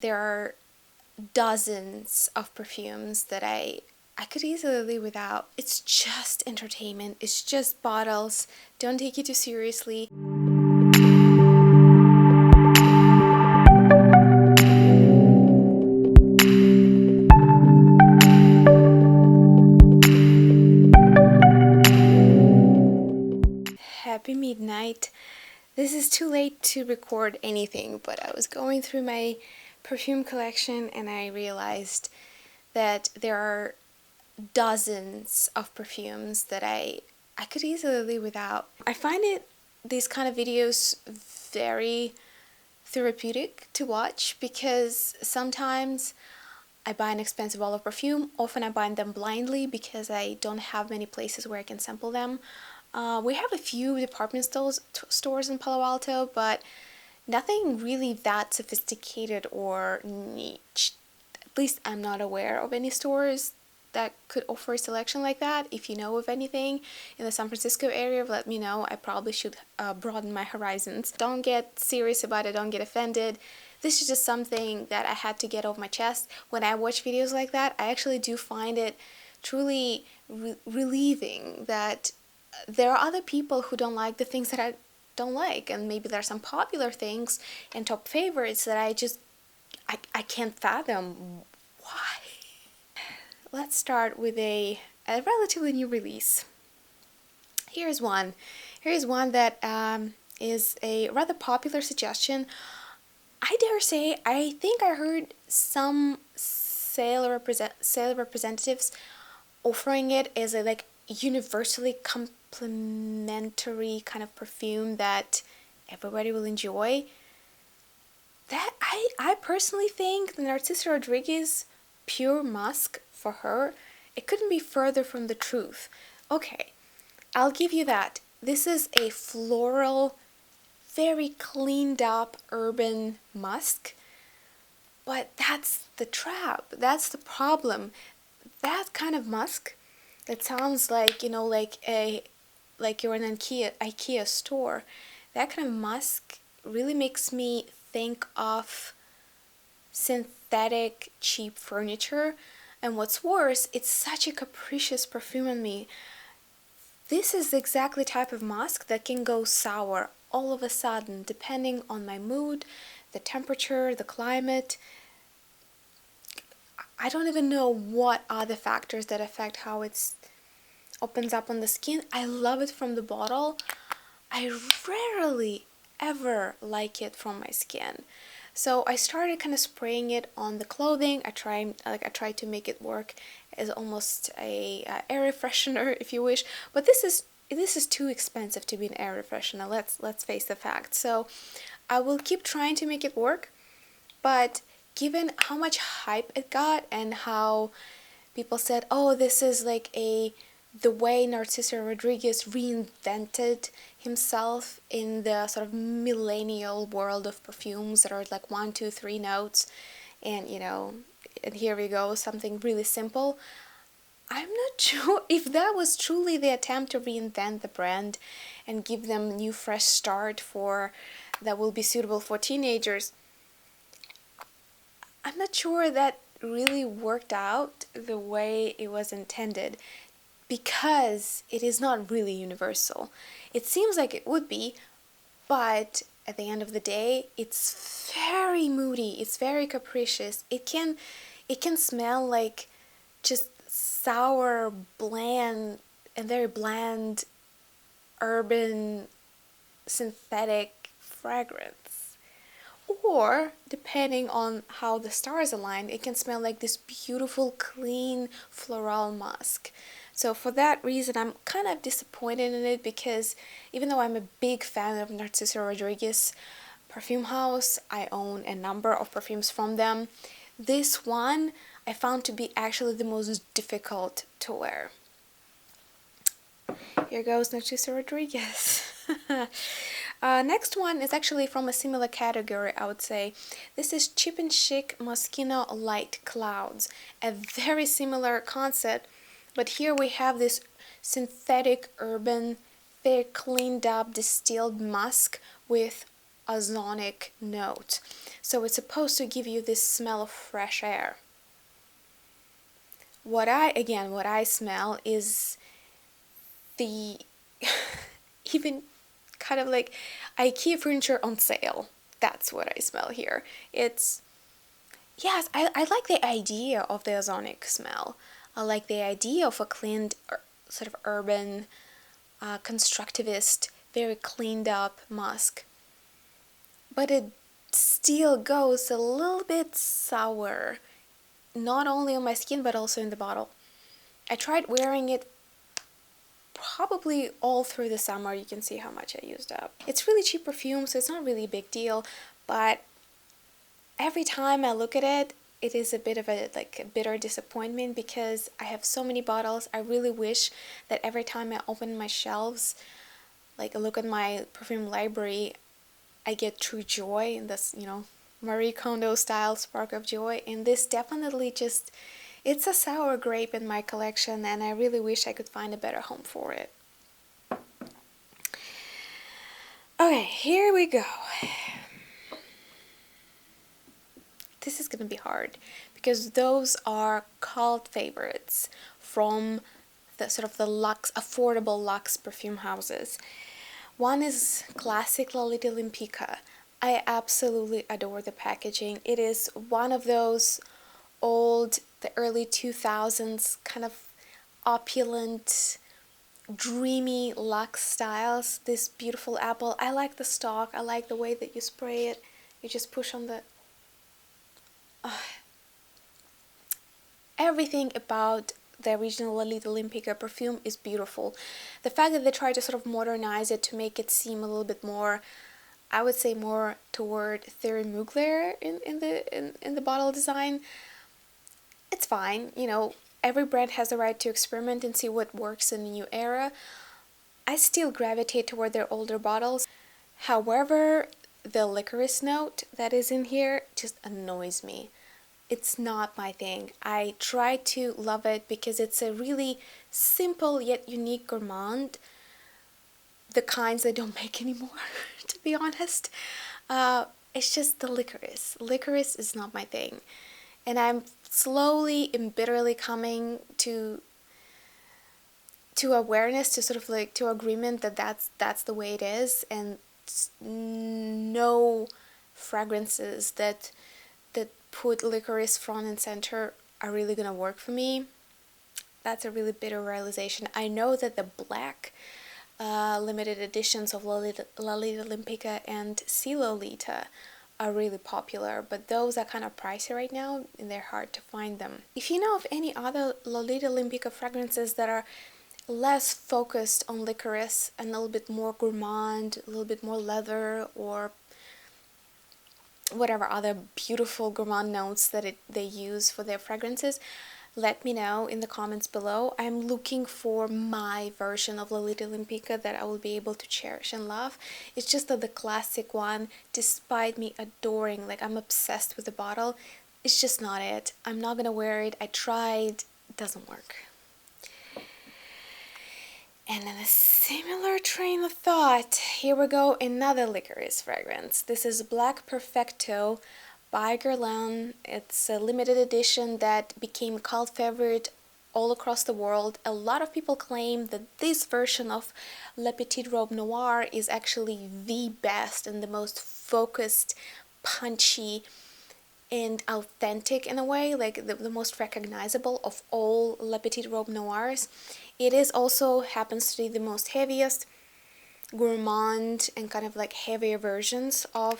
There are dozens of perfumes that I could easily live without. It's just entertainment. It's just bottles. Don't take it too seriously. Happy midnight. This is too late to record anything, but I was going through my perfume collection and I realized that there are dozens of perfumes that I could easily live without. I find these kind of videos very therapeutic to watch because sometimes I buy an expensive bottle of perfume. Often I buy them blindly because I don't have many places where I can sample them. We have a few department stores in Palo Alto, but nothing really that sophisticated or niche. At least I'm not aware of any stores that could offer a selection like that. If you know of anything in the San Francisco area, let me know. I probably should broaden my horizons. Don't get serious about it, don't get offended. This is just something that I had to get off my chest. When I watch videos like that, I actually do find it truly relieving that there are other people who don't like the things that I don't like, and maybe there are some popular things and top favorites that I can't fathom why. Let's start with a relatively new release. Here's one that is a rather popular suggestion. I dare say, I think I heard some sale representatives offering it as a universally complimentary kind of perfume that everybody will enjoy. That I personally think the Narciso Rodriguez Pure Musk for her, it couldn't be further from the truth. Okay, I'll give you that. This is a floral, very cleaned up urban musk, but that's the trap. That's the problem. That kind of musk, it sounds like, like you're in an IKEA store. That kind of musk really makes me think of synthetic cheap furniture. And what's worse, it's such a capricious perfume on me. This is the exactly type of musk that can go sour all of a sudden, depending on my mood, the temperature, the climate. I don't even know what are the factors that affect how it opens up on the skin. I love it from the bottle. I rarely ever like it from my skin. So I started kind of spraying it on the clothing. I tried to make it work as almost a air freshener, if you wish. But this is too expensive to be an air freshener. Let's face the fact. So I will keep trying to make it work, but given how much hype it got and how people said, "Oh, this is like the way Narciso Rodriguez reinvented himself in the sort of millennial world of perfumes that are like 1, 2, 3 notes, and and here we go, something really simple." I'm not sure if that was truly the attempt to reinvent the brand and give them a new fresh start that will be suitable for teenagers. I'm not sure that really worked out the way it was intended, because it is not really universal. It seems like it would be, but at the end of the day, it's very moody, it's very capricious. It can smell like just sour, bland, and very bland urban synthetic fragrance. Or, depending on how the stars align, it can smell like this beautiful, clean floral musk. So for that reason, I'm kind of disappointed in it, because even though I'm a big fan of Narciso Rodriguez Perfume House, I own a number of perfumes from them. This one I found to be actually the most difficult to wear. Here goes Narciso Rodriguez. Next one is actually from a similar category, I would say. This is Cheap and Chic Moschino Light Clouds. A very similar concept, but here we have this synthetic urban, very cleaned up distilled musk with ozonic note. So it's supposed to give you this smell of fresh air. What I smell is the even kind of like IKEA furniture on sale. That's what I smell here. It's, yes, I like the idea of the ozonic smell. I like the idea of a cleaned, sort of urban, constructivist, very cleaned up musk. But it still goes a little bit sour, not only on my skin but also in the bottle. I tried wearing it probably all through the summer. You can see how much I used up. It's really cheap perfume, so it's not really a big deal, but every time I look at it, it is a bit of a bitter disappointment because I have so many bottles. I really wish that every time I open my shelves, like look at my perfume library, I get true joy in this, Marie Kondo style spark of joy. And this definitely just, it's a sour grape in my collection, and I really wish I could find a better home for it. Okay, here we go. This is gonna be hard because those are cult favorites from the sort of the luxe, affordable luxe perfume houses. One is classic Lolita Limpica. I absolutely adore the packaging. It is one of those old, the early 2000s kind of opulent, dreamy luxe styles. This beautiful apple. I like the stalk. I like the way that you spray it. You just push on the... Everything about the original Lolita Limpica perfume is beautiful. The fact that they try to sort of modernize it to make it seem a little bit more, I would say more toward Thierry Mugler in the bottle design, it's fine. Every brand has the right to experiment and see what works in the new era. I still gravitate toward their older bottles. However, the licorice note that is in here just annoys me. It's not my thing. I try to love it because it's a really simple yet unique gourmand. The kinds they don't make anymore, to be honest. It's just the licorice. Licorice is not my thing. And I'm slowly and bitterly coming to awareness, to sort of like to agreement that that's the way it is, and no fragrances that put licorice front and center are really gonna work for me. That's a really bitter realization. I know that the black limited editions of Lolita Limpica and Sea Lolita are really popular, but those are kind of pricey right now and they're hard to find them. If you know of any other Lolita Limpica fragrances that are less focused on licorice and a little bit more gourmand, a little bit more leather, or whatever other beautiful gourmand notes that they use for their fragrances, let me know in the comments below. I'm looking for my version of Lolita Limpica that I will be able to cherish and love. It's just that the classic one, despite me adoring, like I'm obsessed with the bottle, it's just not it. I'm not gonna wear it. I tried, it doesn't work. And in a similar train of thought, here we go, another licorice fragrance. This is Black Perfecto by Guerlain. It's a limited edition that became a cult favorite all across the world. A lot of people claim that this version of Le Petit Robe Noir is actually the best and the most focused, punchy, and authentic in a way, like the most recognizable of all Le Petit Robe Noirs. It is also happens to be the most heaviest, gourmand, and kind of like heavier versions of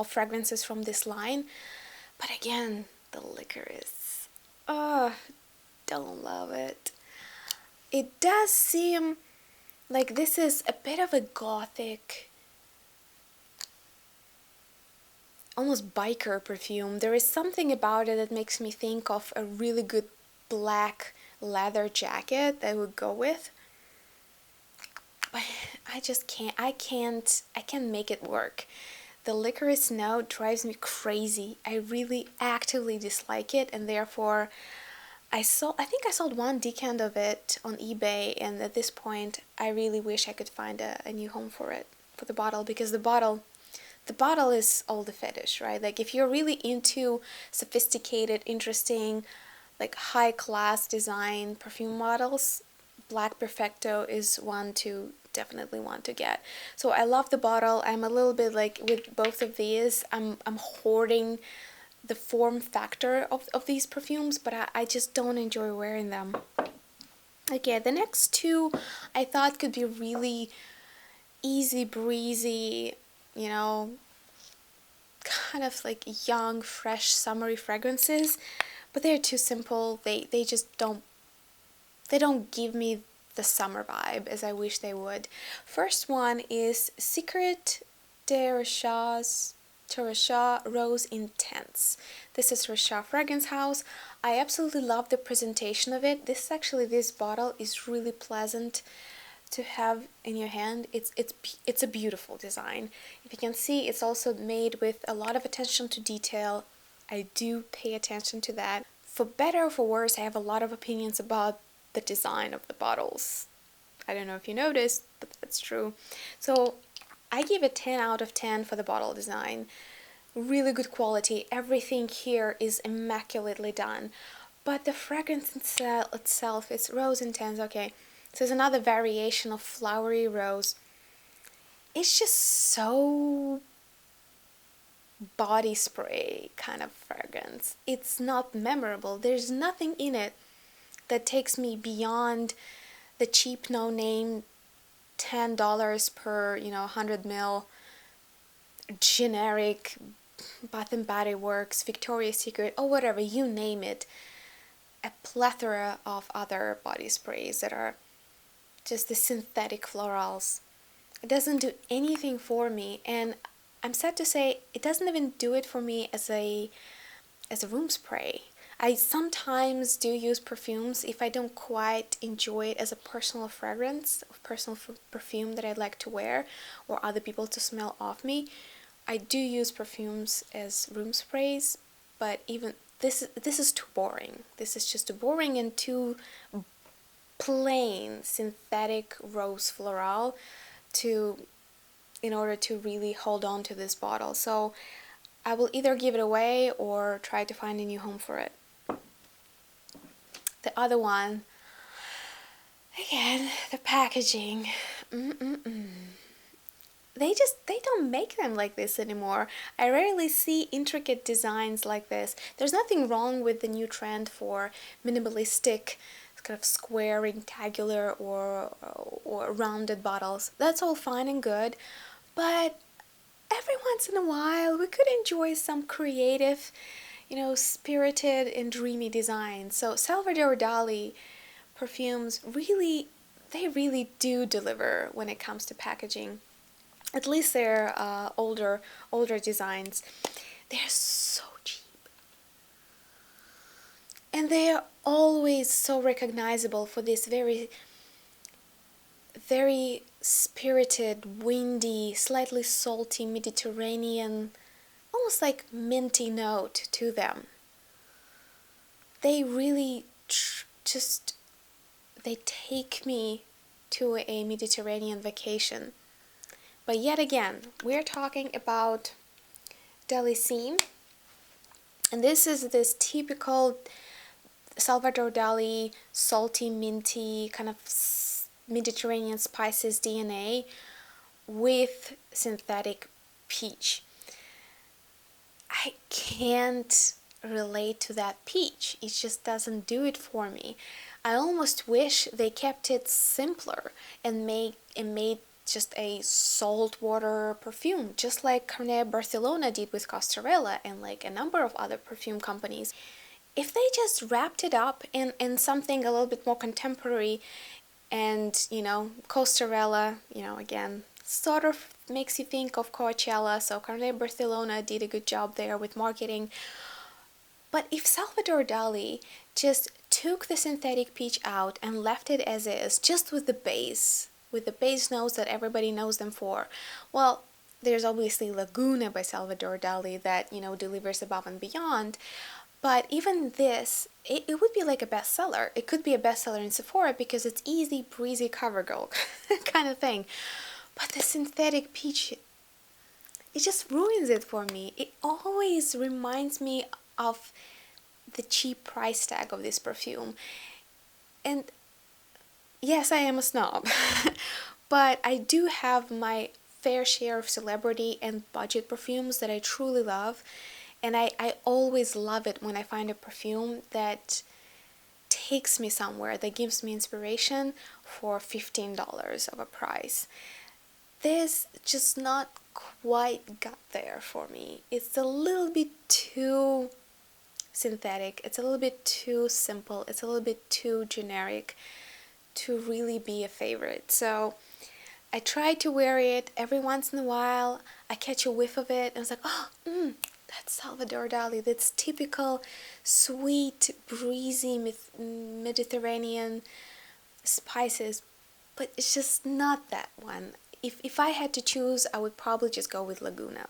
fragrances from this line. But again, the licorice, don't love it. It does seem like this is a bit of a gothic, almost biker perfume. There is something about it that makes me think of a really good black leather jacket that I would go with. But I just can't, I can't make it work. The licorice note drives me crazy. I really actively dislike it, and therefore I think I sold one decant of it on eBay, and at this point I really wish I could find a new home for it. for the bottle, because the bottle is all the fetish, right? Like if you're really into sophisticated, interesting, like high class design perfume models, Black Perfecto is one to definitely want to get. So I love the bottle. I'm a little bit like with both of these, I'm hoarding the form factor of these perfumes, but I just don't enjoy wearing them. Okay, the next two I thought could be really easy breezy, you know, kind of like young, fresh, summery fragrances, but they're too simple. They just don't give me the summer vibe as I wish they would. First one is Secret de Tarisha Rose Intense. This is Tarisha Fragrance House. I absolutely love the presentation of it. This bottle is really pleasant to have in your hand. It's a beautiful design. If you can see, it's also made with a lot of attention to detail. I do pay attention to that. For better or for worse, I have a lot of opinions about the design of the bottles. I don't know if you noticed, but that's true. So I give it 10 out of 10 for the bottle design. Really good quality. Everything here is immaculately done. But the fragrance itself, it's Rose Intense, okay. So there's another variation of flowery rose. It's just so body spray kind of fragrance. It's not memorable. There's nothing in it that takes me beyond the cheap no-name $10 per 100 ml generic Bath and Body Works, Victoria's Secret, or whatever, you name it. A plethora of other body sprays that are just the synthetic florals. It doesn't do anything for me, and I'm sad to say it doesn't even do it for me as a room spray. I sometimes do use perfumes if I don't quite enjoy it as a personal fragrance, personal perfume that I like to wear or other people to smell off me. I do use perfumes as room sprays, but even this is too boring. This is just too boring and too plain synthetic rose floral in order to really hold on to this bottle. So I will either give it away or try to find a new home for it. The other one, again, the packaging. They don't make them like this anymore. I rarely see intricate designs like this. There's nothing wrong with the new trend for minimalistic, kind of square, rectangular, or rounded bottles. That's all fine and good, but every once in a while we could enjoy some creative, spirited and dreamy designs. So Salvador Dali perfumes they really do deliver when it comes to packaging. At least their older designs. They're so cheap. And they are always so recognizable for this very, very spirited, windy, slightly salty Mediterranean, almost like minty note to them. They really they take me to a Mediterranean vacation. But yet again, we're talking about Dalicine, and this is this typical Salvador Dali salty, minty, kind of Mediterranean spices DNA with synthetic peach. I can't relate to that peach. It just doesn't do it for me. I almost wish they kept it simpler and made just a saltwater perfume, just like Carnet Barcelona did with Costarella and like a number of other perfume companies. If they just wrapped it up in something a little bit more contemporary, and Costarella, again, sort of makes you think of Coachella, so Carnet Barcelona did a good job there with marketing. But if Salvador Dali just took the synthetic peach out and left it as is, just with the base notes that everybody knows them for, well, there's obviously Laguna by Salvador Dali that, delivers above and beyond. But even this, it would be like a bestseller. It could be a bestseller in Sephora because it's easy, breezy, cover girl kind of thing. But the synthetic peach, it just ruins it for me. It always reminds me of the cheap price tag of this perfume. And yes, I am a snob, but I do have my fair share of celebrity and budget perfumes that I truly love. And I always love it when I find a perfume that takes me somewhere, that gives me inspiration for $15 of a price. This just not quite got there for me. It's a little bit too synthetic, it's a little bit too simple, it's a little bit too generic to really be a favorite. So I try to wear it every once in a while. I catch a whiff of it and it's like, oh, that's Salvador Dali. That's typical sweet, breezy Mediterranean spices, but it's just not that one. If I had to choose, I would probably just go with Laguna.